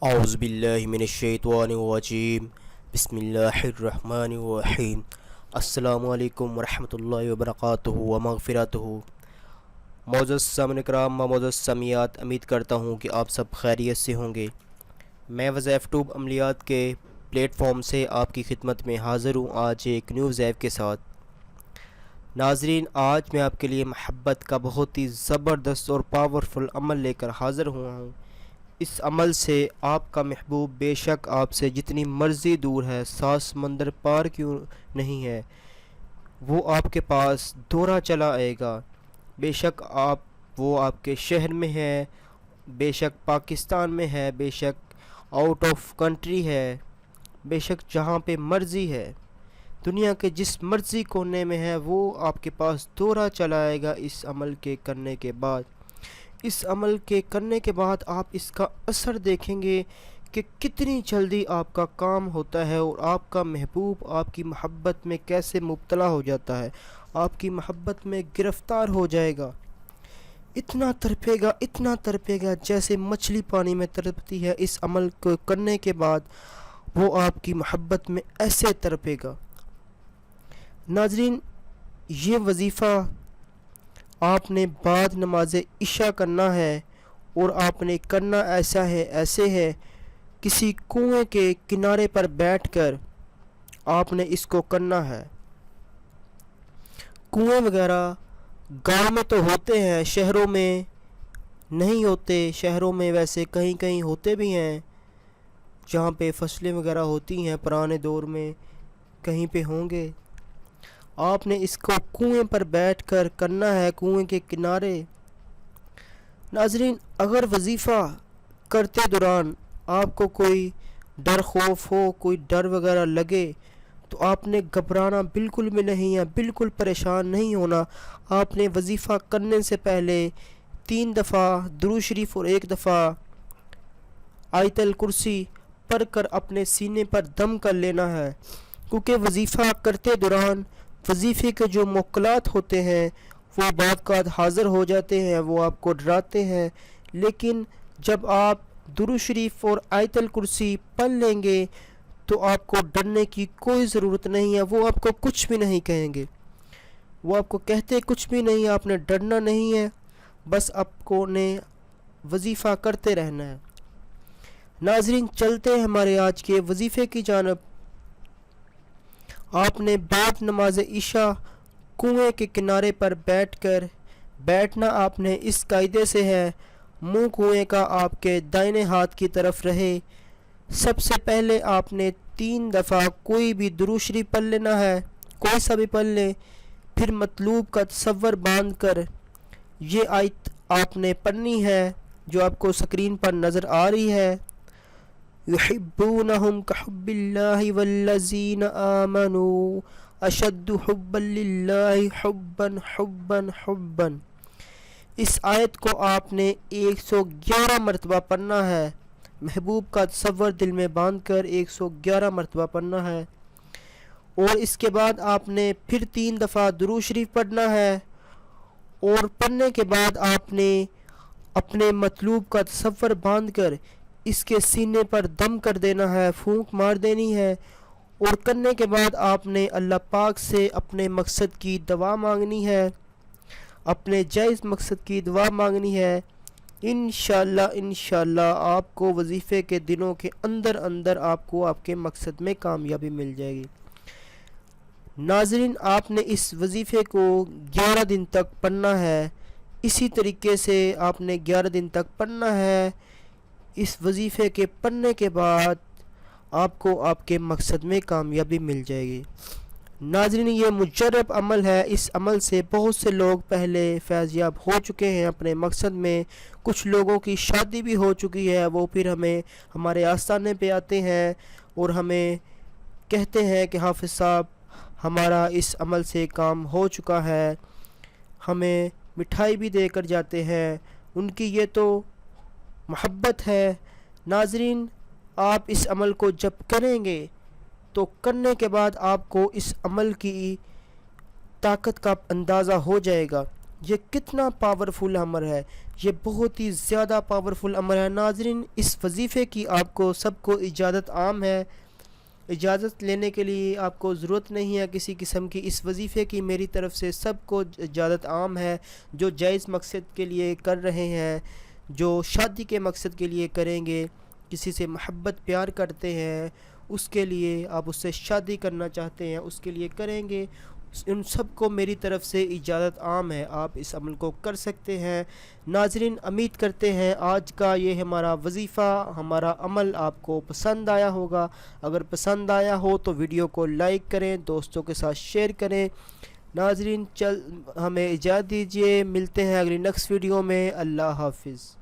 اعوذ باللہ من الشیطان الرجیم بسم اللہ الرحمن الرحیم السلام علیکم ورحمۃ اللہ وبرکاتہ ومغفراتہ۔ معزز سامعین کرام و معزز سمیعات، امید کرتا ہوں کہ آپ سب خیریت سے ہوں گے۔ میں وظائف ٹیوب عملیات کے پلیٹ فارم سے آپ کی خدمت میں حاضر ہوں آج ایک نیوز ایپ کے ساتھ۔ ناظرین، آج میں آپ کے لیے محبت کا بہت ہی زبردست اور پاورفل عمل لے کر حاضر ہوا ہوں۔ اس عمل سے آپ کا محبوب بے شک آپ سے جتنی مرضی دور ہے، 7 سمندر پار کیوں نہیں ہے، وہ آپ کے پاس دورہ چلا آئے گا۔ بے شک وہ آپ کے شہر میں ہے، بے شک پاکستان میں ہے، بے شک آؤٹ آف کنٹری ہے، بے شک جہاں پہ مرضی ہے، دنیا کے جس مرضی کونے میں ہے، وہ آپ کے پاس دورہ چلا آئے گا اس عمل کے کرنے کے بعد۔ اس عمل کے کرنے کے بعد آپ اس کا اثر دیکھیں گے کہ کتنی جلدی آپ کا کام ہوتا ہے اور آپ کا محبوب آپ کی محبت میں کیسے مبتلا ہو جاتا ہے، آپ کی محبت میں گرفتار ہو جائے گا۔ اتنا تڑپے گا جیسے مچھلی پانی میں تڑپتی ہے۔ اس عمل کو کرنے کے بعد وہ آپ کی محبت میں ایسے تڑپے گا۔ ناظرین، یہ وظیفہ آپ نے بعد نماز عشاء کرنا ہے، اور آپ نے کرنا ایسے ہے کسی کنویں کے کنارے پر بیٹھ کر آپ نے اس کو کرنا ہے۔ کنویں وغیرہ گاؤں میں تو ہوتے ہیں، شہروں میں نہیں ہوتے۔ شہروں میں ویسے کہیں کہیں ہوتے بھی ہیں جہاں پہ فصلیں وغیرہ ہوتی ہیں، پرانے دور میں کہیں پہ ہوں گے۔ آپ نے اس کو کنویں پر بیٹھ کر کرنا ہے، کنویں کے کنارے۔ ناظرین، اگر وظیفہ کرتے دوران آپ کو کوئی ڈر خوف ہو، کوئی ڈر وغیرہ لگے، تو آپ نے گھبرانا بالکل بھی نہیں ہے، بالکل پریشان نہیں ہونا۔ آپ نے وظیفہ کرنے سے پہلے 3 دفعہ درود شریف اور 1 دفعہ آیت الکرسی پڑھ کر اپنے سینے پر دم کر لینا ہے، کیونکہ وظیفہ کرتے دوران وظیفے کے جو موکلات ہوتے ہیں وہ بعض اوقات حاضر ہو جاتے ہیں، وہ آپ کو ڈراتے ہیں، لیکن جب آپ درود شریف اور آیت الکرسی پڑھ لیں گے تو آپ کو ڈرنے کی کوئی ضرورت نہیں ہے۔ وہ آپ کو کچھ بھی نہیں کہیں گے، وہ آپ کو کہتے کچھ بھی نہیں، آپ نے ڈرنا نہیں ہے، بس آپ کو نے وظیفہ کرتے رہنا ہے۔ ناظرین، چلتے ہیں ہمارے آج کے وظیفے کی جانب۔ آپ نے بعد نماز عشاء کنویں کے کنارے پر بیٹھنا آپ نے اس قاعدے سے ہے، منہ کنویں کا آپ کے دائیں ہاتھ کی طرف رہے۔ سب سے پہلے آپ نے 3 دفعہ کوئی بھی درود شریف پڑھ لینا ہے، کوئی سا بھی پڑھ لیں، پھر مطلوب کا تصور باندھ کر یہ آیت آپ نے پڑھنی ہے جو آپ کو سکرین پر نظر آ رہی ہے۔ يحبونهم كحب الله والذين آمنوا أشد حبا لله حبا حبا حبا۔ اس آیت کو آپ نے 111 مرتبہ پڑھنا ہے، محبوب کا تصور دل میں باندھ کر 111 مرتبہ پڑھنا ہے، اور اس کے بعد آپ نے پھر 3 دفعہ درود شریف پڑھنا ہے، اور پڑھنے کے بعد آپ نے اپنے مطلوب کا تصور باندھ کر اس کے سینے پر دم کر دینا ہے، پھونک مار دینی ہے، اور کرنے کے بعد آپ نے اللہ پاک سے اپنے مقصد کی دعا مانگنی ہے، اپنے جائز مقصد کی دعا مانگنی ہے۔ انشاءاللہ آپ کو وظیفے کے دنوں کے اندر آپ کو آپ کے مقصد میں کامیابی مل جائے گی۔ ناظرین، آپ نے اس وظیفے کو 11 دن تک پڑھنا ہے، اسی طریقے سے آپ نے 11 دن تک پڑھنا ہے۔ اس وظیفے کے پڑھنے کے بعد آپ کو آپ کے مقصد میں کامیابی مل جائے گی۔ ناظرین، یہ مجرب عمل ہے، اس عمل سے بہت سے لوگ پہلے فیض یاب ہو چکے ہیں اپنے مقصد میں۔ کچھ لوگوں کی شادی بھی ہو چکی ہے، وہ پھر ہمارے آستانے پہ آتے ہیں اور ہمیں کہتے ہیں کہ حافظ صاحب ہمارا اس عمل سے کام ہو چکا ہے، ہمیں مٹھائی بھی دے کر جاتے ہیں۔ ان کی یہ تو محبت ہے۔ ناظرین، آپ اس عمل کو جب کریں گے تو کرنے کے بعد آپ کو اس عمل کی طاقت کا اندازہ ہو جائے گا۔ یہ کتنا پاورفل امر ہے، یہ بہت ہی زیادہ پاورفل امر ہے ناظرین۔ اس وظیفے کی آپ کو سب کو اجازت عام ہے، اجازت لینے کے لیے آپ کو ضرورت نہیں ہے کسی قسم کی۔ اس وظیفے کی میری طرف سے سب کو اجازت عام ہے، جو جائز مقصد کے لیے کر رہے ہیں، جو شادی کے مقصد کے لیے کریں گے، کسی سے محبت پیار کرتے ہیں، اس کے لیے آپ اس سے شادی کرنا چاہتے ہیں، اس کے لیے کریں گے، ان سب کو میری طرف سے اجازت عام ہے، آپ اس عمل کو کر سکتے ہیں۔ ناظرین امید کرتے ہیں آج کا یہ ہمارا وظیفہ، ہمارا عمل آپ کو پسند آیا ہوگا۔ اگر پسند آیا ہو تو ویڈیو کو لائک کریں، دوستوں کے ساتھ شیئر کریں۔ ناظرین ہمیں اجازت دیجیے، ملتے ہیں اگلی نیکسٹ ویڈیو میں۔ اللہ حافظ۔